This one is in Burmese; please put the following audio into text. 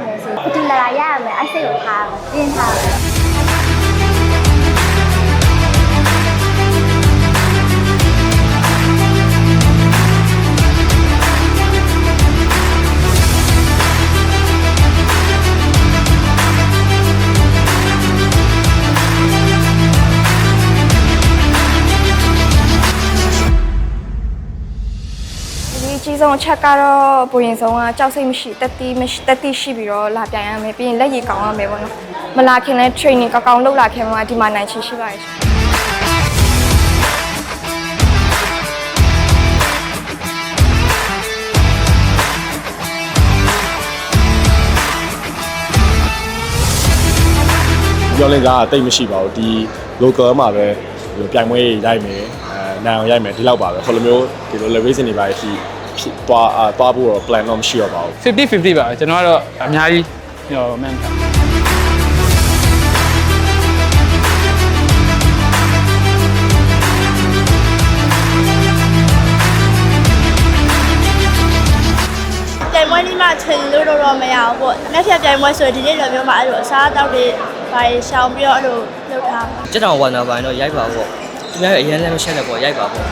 မယ်ဆိုအတူလာရရမယ်အဲ့စိတ်ကိုထားပြင်းထားတယ်ကြီးဆုံးအချက်ကတော့ပုံရင်ဆုံးကကြောက်စိတ်မရှိတက်တိရှိပြီးတော့လာပြန်ရမယ်ပြီးရင်လက်ရည်ကောင်းရမယ်ပေါ့နော်မလာခင်လဲ training ကောင်းလုပ်လာခင်မှာဒီမှာနိုင်ချင်ရှိပါတယ်ပြောလင်းကားတိတ်မရှိပါဘူးဒီ local မှာပဲပြိုင်ပွဲရိုက်မယ်နိုင်အောင်ရိုက်မယ်ဒီလောက်ပါပဲခလိုမျိုးဒီလို racing တွေပါရှိသွားဖို့တော့ plan တော့မရှိတော့ပါဘူး50-50ပါကျွန်တော်ကတော့အများကြီးဟိုမှန်ပြိုင်ပွဲนี้မှချိန်လို့တော့မရဘူးပေါ့။နောက်ထပ်ပြိုင်ပွဲဆိုဒီနေ့လိုမျိုးမှအဲ့လိုအစားအသောက်တွေပါရှောင်ပြီးတော့အဲ့လိုလုပ်ထားမှာ ကျွန်တော်ဝါနာပိုင်းတော့ရိုက်ပါပေါ့သူများအရင်လည်းမရှက်နဲ့ပေါ့ရိုက်ပါပေါ့